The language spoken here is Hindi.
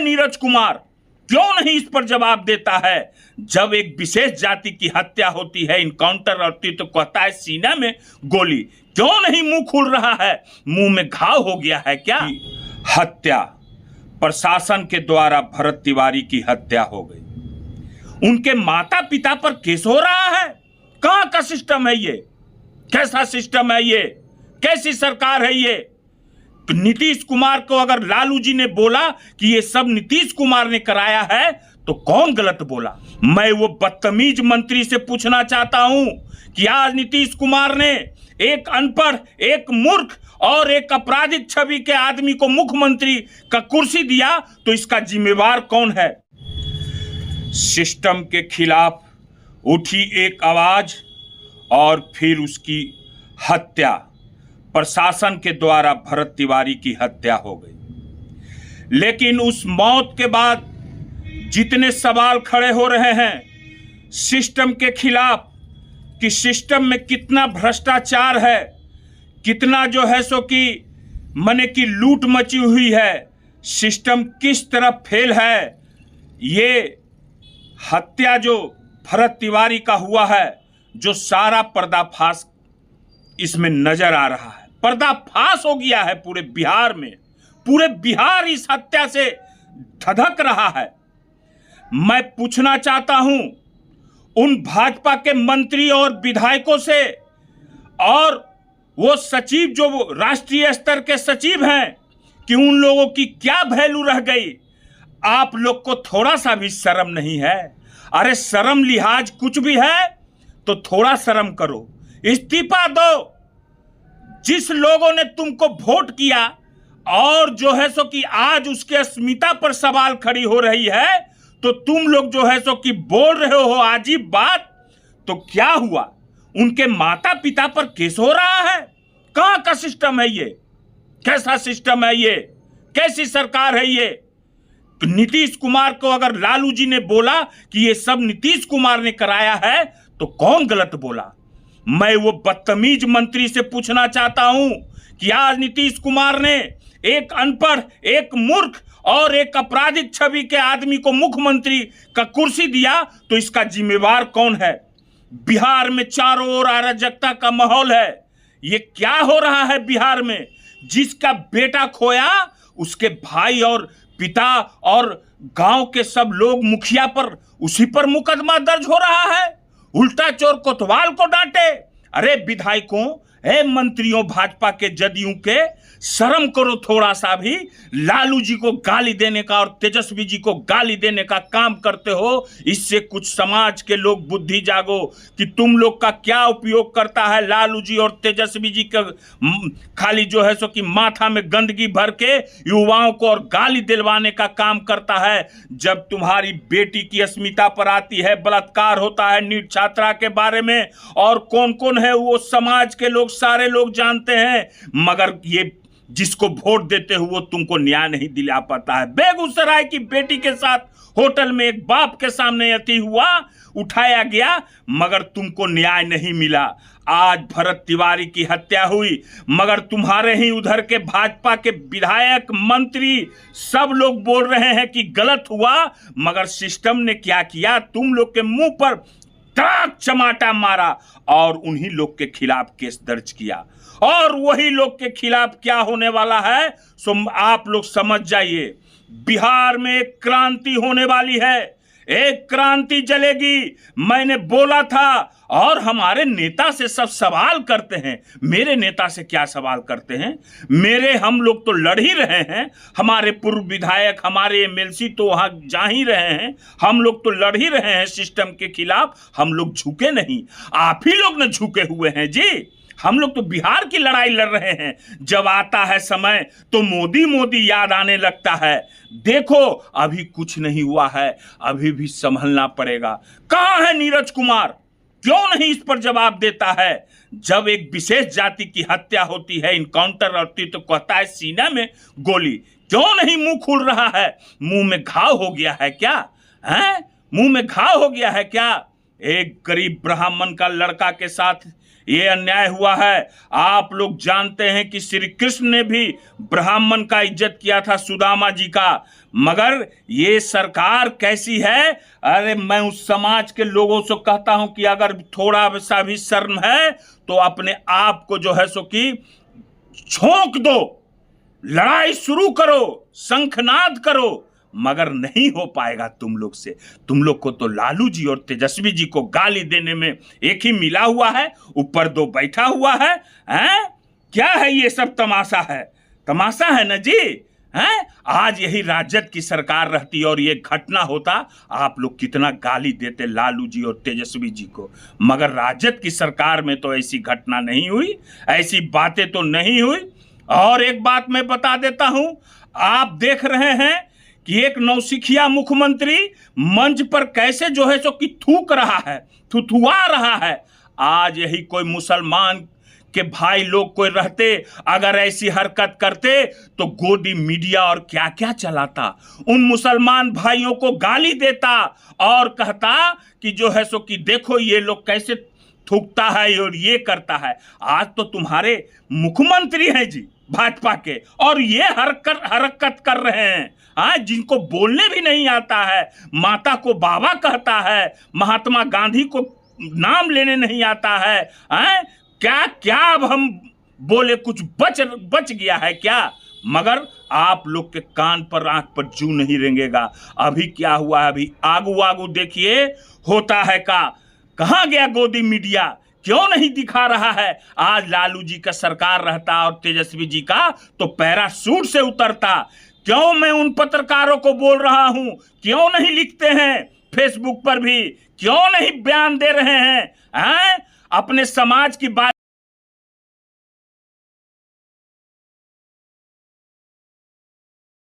नीरज कुमार क्यों नहीं इस पर जवाब देता है? जब एक विशेष जाति की हत्या होती है, इनकाउंटर होती तो कहता है सीना में गोली। क्यों नहीं मुंह खुल रहा है? मुंह में घाव हो गया है क्या? हत्या प्रशासन के द्वारा भरत तिवारी की हत्या हो गई। उनके माता पिता पर केस हो रहा है। कहां का सिस्टम है ये? कैसा सिस्टम है ये? कैसी सरकार है ये? नीतीश कुमार को अगर लालू जी ने बोला कि ये सब नीतीश कुमार ने कराया है तो कौन गलत बोला? मैं वो बदतमीज मंत्री से पूछना चाहता हूं कि आज नीतीश कुमार ने एक अनपढ़, एक मूर्ख और एक आपराधिक छवि के आदमी को मुख्यमंत्री का कुर्सी दिया तो इसका जिम्मेवार कौन है? सिस्टम के खिलाफ उठी एक आवाज और फिर उसकी हत्या, प्रशासन के द्वारा भरत तिवारी की हत्या हो गई। लेकिन उस मौत के बाद जितने सवाल खड़े हो रहे हैं सिस्टम के खिलाफ कि सिस्टम में कितना भ्रष्टाचार है, कितना जो है सो कि मने की लूट मची हुई है, सिस्टम किस तरह फेल है, ये हत्या जो भरत तिवारी का हुआ है, जो सारा पर्दाफाश इसमें नजर आ रहा है। पर्दाफाश हो गया है पूरे बिहार में। पूरे बिहार इस हत्या से धधक रहा है। मैं पूछना चाहता हूं उन भाजपा के मंत्री और विधायकों से और वो सचिव जो राष्ट्रीय स्तर के सचिव हैं कि उन लोगों की क्या वैल्यू रह गई? आप लोग को थोड़ा सा भी शर्म नहीं है? अरे शर्म लिहाज कुछ भी है तो थोड़ा शर्म करो, इस्तीफा दो। जिस लोगों ने तुमको वोट किया और जो है सो कि आज उसके अस्मिता पर सवाल खड़ी हो रही है तो तुम लोग जो है सो कि बोल रहे हो अजीब बात। तो क्या हुआ? उनके माता पिता पर केस हो रहा है। कहां का सिस्टम है ये? कैसा सिस्टम है ये? कैसी सरकार है ये? नीतीश कुमार को अगर लालू जी ने बोला कि ये सब नीतीश कुमार ने कराया है तो कौन गलत बोला? मैं वो बदतमीज मंत्री से पूछना चाहता हूं कि आज नीतीश कुमार ने एक अनपढ़, एक मूर्ख और एक आपराधिक छवि के आदमी को मुख्यमंत्री का कुर्सी दिया तो इसका जिम्मेवार कौन है? बिहार में चारों ओर अराजकता का माहौल है। ये क्या हो रहा है बिहार में? जिसका बेटा खोया उसके भाई और पिता और गांव के सब लोग मुखिया पर उसी पर मुकदमा दर्ज हो रहा है। उल्टा चोर कोतवाल को डांटे। अरे विधायकों, मंत्रियों, भाजपा के, जदयू के, शर्म करो थोड़ा सा भी। लालू जी को गाली देने का और तेजस्वी जी को गाली देने का काम करते हो। इससे कुछ समाज के लोग बुद्धि जागो कि तुम लोग का क्या उपयोग करता है लालू जी और तेजस्वी जी का। खाली जो है सो कि माथा में गंदगी भर के युवाओं को और गाली दिलवाने का काम करता है। जब तुम्हारी बेटी की अस्मिता पर आती है, बलात्कार होता है नीट छात्रा के बारे में, और कौन कौन है वो समाज के लोग, सारे लोग जानते हैं, मगर ये जिसको वोट देते हो वो तुमको न्याय नहीं दिला पाता है। बेगूसराय की बेटी के साथ होटल में एक बाप के सामने यति हुआ, उठाया गया, मगर तुमको न्याय नहीं मिला। आज भरत तिवारी की हत्या हुई, मगर तुम्हारे ही उधर के भाजपा के विधायक, मंत्री सब लोग बोल रहे हैं कि गलत हुआ, मगर सिस्टम ने क्या किया? तुम लोग के मुंह पर तड़ाक चमाटा मारा और उन्हीं लोग के खिलाफ केस दर्ज किया। और वही लोग के खिलाफ क्या होने वाला है सो आप लोग समझ जाइए। बिहार में एक क्रांति होने वाली है, एक क्रांति जलेगी। मैंने बोला था। और हमारे नेता से सब सवाल करते हैं। मेरे नेता से क्या सवाल करते हैं? हम लोग तो लड़ ही रहे हैं। हमारे पूर्व विधायक, हमारे एमएलसी तो वहां जा ही रहे हैं। हम लोग तो लड़ ही रहे हैं सिस्टम के खिलाफ। हम लोग झुके नहीं, आप ही लोग ने झुके हुए हैं जी। हम लोग तो बिहार की लड़ाई लड़ रहे हैं। जब आता है समय तो मोदी मोदी याद आने लगता है। देखो अभी कुछ नहीं हुआ है, अभी भी संभलना पड़ेगा। कहां है नीरज कुमार? क्यों नहीं इस पर जवाब देता है? जब एक विशेष जाति की हत्या होती है, इनकाउंटर होती तो कहता है सीना में गोली। क्यों नहीं मुंह खुल रहा है? मुंह में घाव हो गया है क्या? मुंह में घाव हो गया है क्या? एक गरीब ब्राह्मण का लड़का के साथ ये अन्याय हुआ है। आप लोग जानते हैं कि श्री कृष्ण ने भी ब्राह्मण का इज्जत किया था, सुदामा जी का। मगर ये सरकार कैसी है? अरे मैं उस समाज के लोगों से कहता हूं कि अगर थोड़ा सा भी शर्म है तो अपने आप को जो है सो कि झोंक दो, लड़ाई शुरू करो, शंखनाद करो, मगर नहीं हो पाएगा तुम लोग से। तुम लोग को तो लालू जी और तेजस्वी जी को गाली देने में एक ही मिला हुआ है, ऊपर दो बैठा हुआ है। हैं? क्या है ये सब? तमाशा है, तमाशा है ना जी। हैं? आज यही राजद की सरकार रहती और ये घटना होता, आप लोग कितना गाली देते लालू जी और तेजस्वी जी को। मगर राजद की सरकार में तो ऐसी घटना नहीं हुई, ऐसी बातें तो नहीं हुई। और एक बात मैं बता देता हूं, आप देख रहे हैं कि एक नौसिखिया मुख्यमंत्री मंच पर कैसे जो है सो कि थूक रहा है, थुथुआ रहा है। आज यही कोई मुसलमान के भाई लोग कोई रहते, अगर ऐसी हरकत करते तो गोदी मीडिया और क्या क्या चलाता, उन मुसलमान भाइयों को गाली देता और कहता कि जो है सो कि देखो ये लोग कैसे थूकता है और ये करता है। आज तो तुम्हारे मुख्यमंत्री हैं जी भाजपा के, और ये हरकत कर रहे हैं। जिनको बोलने भी नहीं आता है, माता को बाबा कहता है, महात्मा गांधी को नाम लेने नहीं आता है। क्या क्या अब हम बोले, कुछ बच गया है क्या? मगर आप लोग के कान पर आंख पर जू नहीं रेंगेगा। अभी क्या हुआ है, अभी आगू देखिए होता है का। कहाँ गया गोदी मीडिया? क्यों नहीं दिखा रहा है? आज लालू जी का सरकार रहता और तेजस्वी जी का तो पैराशूट से उतरता। क्यों मैं उन पत्रकारों को बोल रहा हूं, क्यों नहीं लिखते हैं फेसबुक पर भी, क्यों नहीं बयान दे रहे हैं? अपने समाज की बात